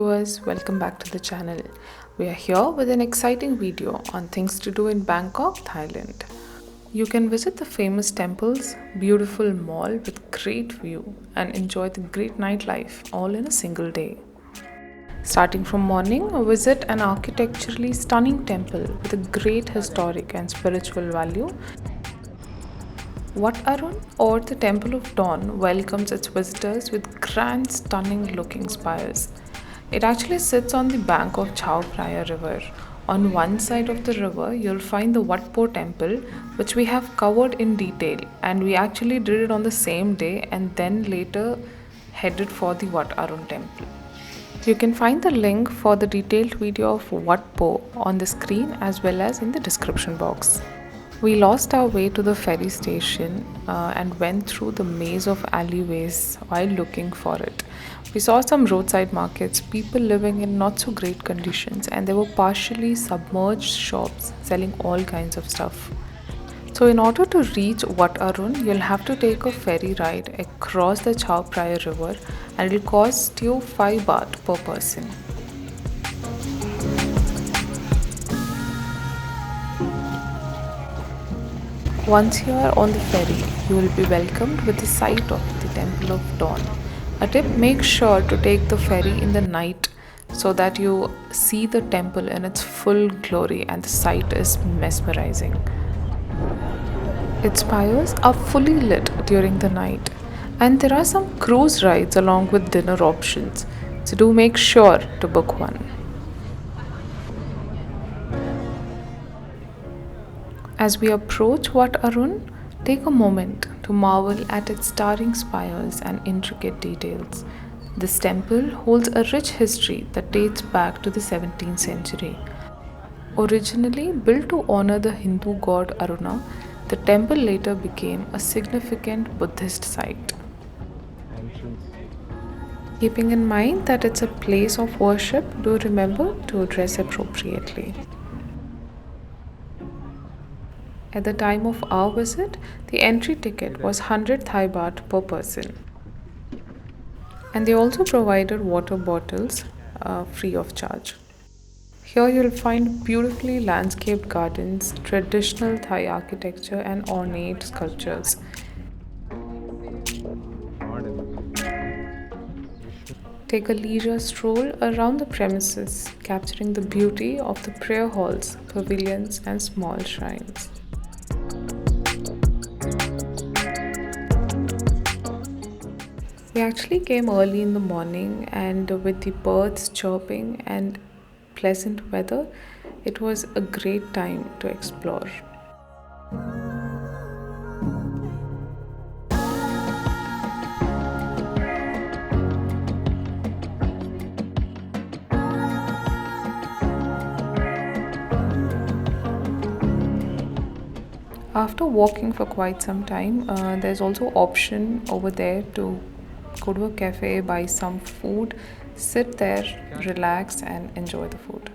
Viewers, welcome back to the channel. We are here with an exciting video on things to do in Bangkok, Thailand. You can visit the famous temples, beautiful mall with great view, and enjoy the great nightlife all in a single day. Starting from morning, visit an architecturally stunning temple with a great historic and spiritual value. Wat Arun, or the Temple of Dawn, welcomes its visitors with grand, stunning looking spires. It actually sits on the bank of Chao Phraya river. On one side of the river, you'll find the Wat Po temple, which we have covered in detail, and we actually did it on the same day and then later headed for the Wat Arun Temple. You can find the link for the detailed video of Wat Po on the screen as well as in the description box. We lost our way to the ferry station and went through the maze of alleyways while looking for it. We saw some roadside markets, people living in not so great conditions, and there were partially submerged shops selling all kinds of stuff. So, in order to reach Wat Arun, you'll have to take a ferry ride across the Chao Phraya river, and it'll cost you 5 baht per person. Once you are on the ferry, you will be welcomed with the sight of the Temple of Dawn. A tip: make sure to take the ferry in the night so that you see the temple in its full glory and the sight is mesmerizing. Its spires are fully lit during the night, and there are some cruise rides along with dinner options, so do make sure to book one. As we approach Wat Arun, take a moment to marvel at its towering spires and intricate details. This temple holds a rich history that dates back to the 17th century. Originally built to honor the Hindu god Aruna, the temple later became a significant Buddhist site. Keeping in mind that it's a place of worship, do remember to dress appropriately. At the time of our visit, the entry ticket was 100 Thai baht per person. And they also provided water bottles free of charge. Here you'll find beautifully landscaped gardens, traditional Thai architecture, and ornate sculptures. Take a leisure stroll around the premises, capturing the beauty of the prayer halls, pavilions, and small shrines. We actually came early in the morning, and with the birds chirping and pleasant weather, it was a great time to explore. After walking for quite some time, there's also option over there to go to a cafe, buy some food, sit there, relax, and enjoy the food.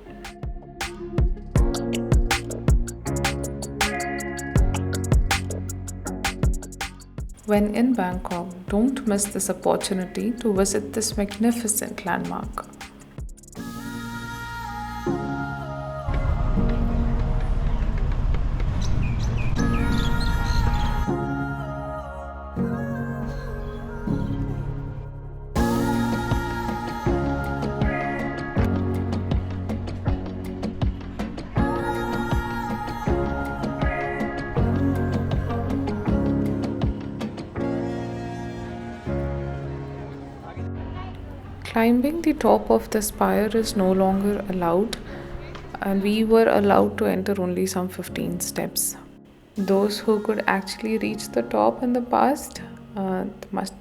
When in Bangkok, don't miss this opportunity to visit this magnificent landmark. Climbing the top of the spire is no longer allowed, and we were allowed to enter only some 15 steps. Those who could actually reach the top in the past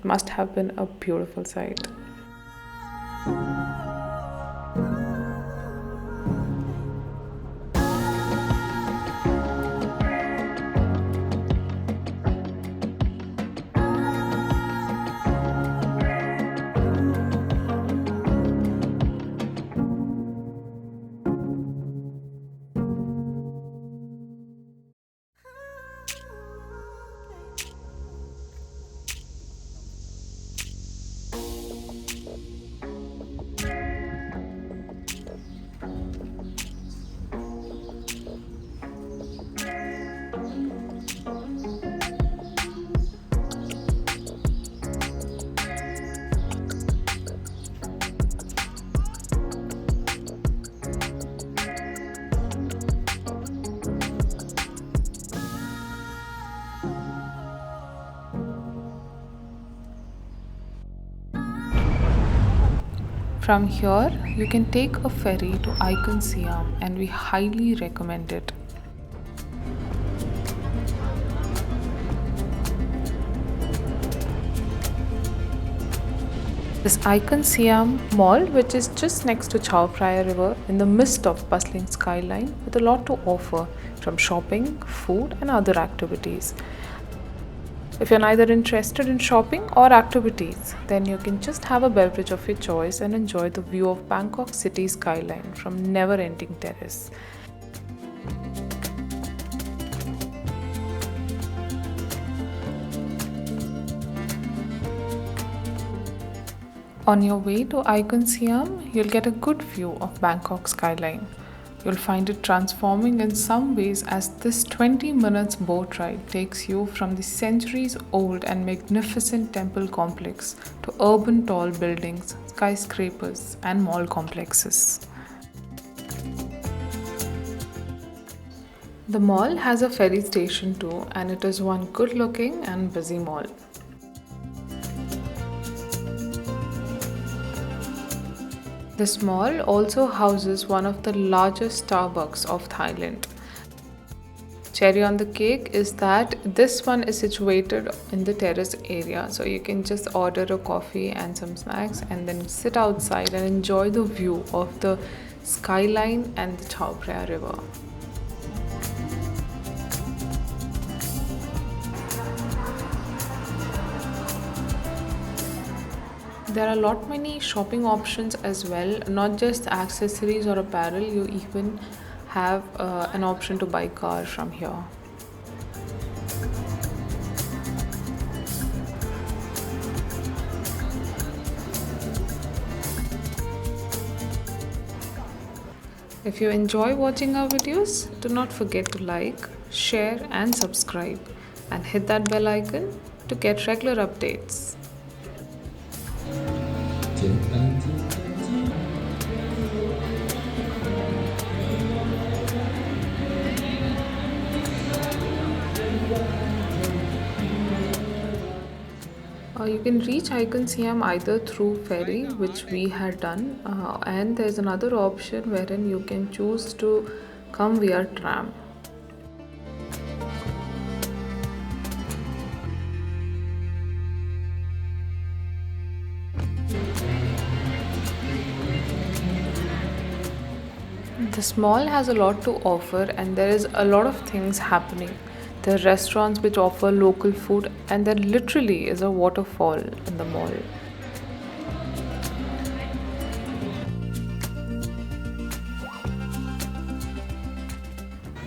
must have been a beautiful sight. From here, you can take a ferry to Icon Siam, and we highly recommend it. This Icon Siam Mall, which is just next to Chao Phraya River in the midst of bustling skyline with a lot to offer from shopping, food and other activities. If you're neither interested in shopping or activities, then you can just have a beverage of your choice and enjoy the view of Bangkok city skyline from never-ending terrace. On your way to Icon Siam, you'll get a good view of Bangkok skyline. You'll find it transforming in some ways as this 20 minutes boat ride takes you from the centuries old and magnificent temple complex to urban tall buildings, skyscrapers, and mall complexes. The mall has a ferry station too, and it is one good looking and busy mall. This mall also houses one of the largest Starbucks of Thailand. Cherry on the cake is that this one is situated in the terrace area, so you can just order a coffee and some snacks and then sit outside and enjoy the view of the skyline and the Chao Phraya River. There are a lot many shopping options as well, not just accessories or apparel. You even have an option to buy cars from here. If you enjoy watching our videos, do not forget to like, share and subscribe and hit that bell icon to get regular updates. You can reach Icon Siam either through ferry, which we had done, and there's another option wherein you can choose to come via tram. This mall has a lot to offer and there is a lot of things happening. There are restaurants which offer local food and there literally is a waterfall in the mall.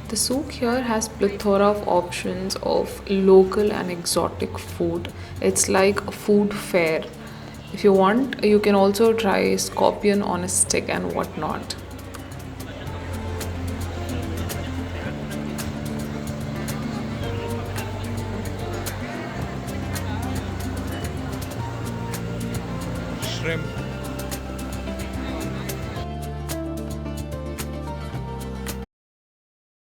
The souk here has plethora of options of local and exotic food. It's like a food fair. If you want, you can also try scorpion on a stick and whatnot. Shrimp.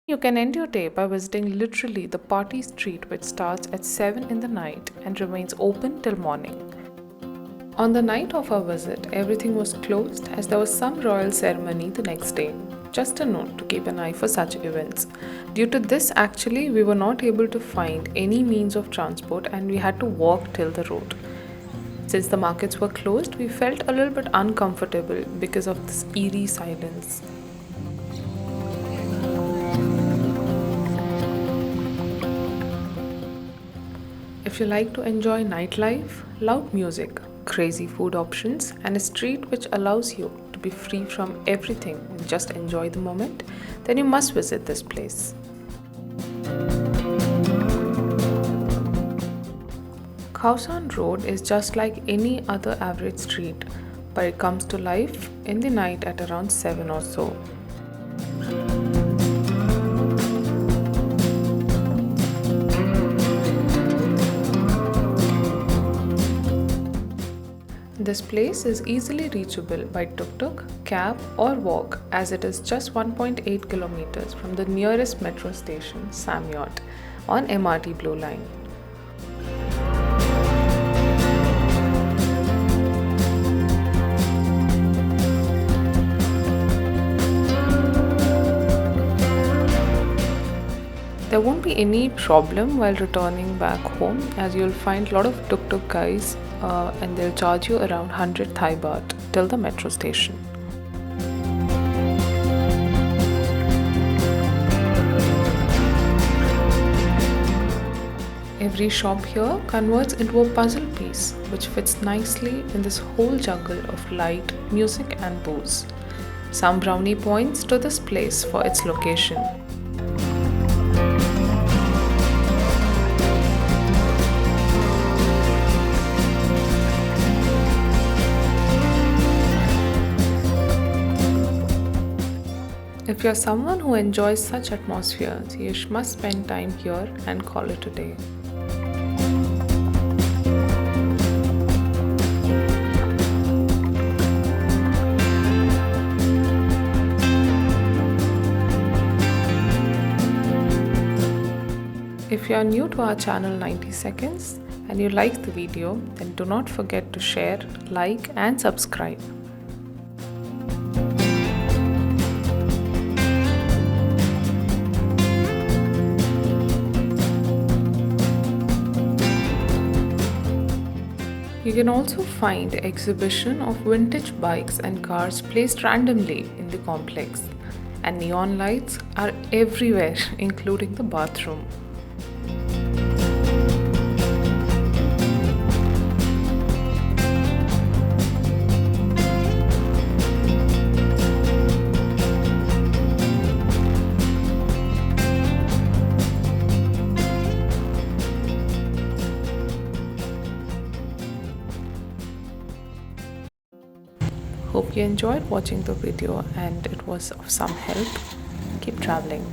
You can end your day by visiting literally the party street, which starts at 7 in the night and remains open till morning. On the night of our visit, everything was closed as there was some royal ceremony the next day. Just a note to keep an eye for such events. Due to this, actually, we were not able to find any means of transport and we had to walk till the road. Since the markets were closed, we felt a little bit uncomfortable because of this eerie silence. If you like to enjoy nightlife, loud music, crazy food options, and a street which allows you to be free from everything and just enjoy the moment, then you must visit this place. Khao San Road is just like any other average street, but it comes to life in the night at around 7 or so. This place is easily reachable by tuk-tuk, cab or walk as it is just 1.8 kilometers from the nearest metro station, Samyot, on MRT Blue Line. There won't be any problem while returning back home, as you'll find a lot of tuk-tuk guys and they'll charge you around 100 Thai baht till the metro station. Every shop here converts into a puzzle piece which fits nicely in this whole jungle of light, music and booze. Some brownie points to this place for its location. If you're someone who enjoys such atmospheres, you must spend time here and call it a day. If you are new to our channel 90 Seconds and you like the video, then do not forget to share, like and subscribe. You can also find an exhibition of vintage bikes and cars placed randomly in the complex, and neon lights are everywhere, including the bathroom. Hope you enjoyed watching the video and it was of some help. Keep traveling.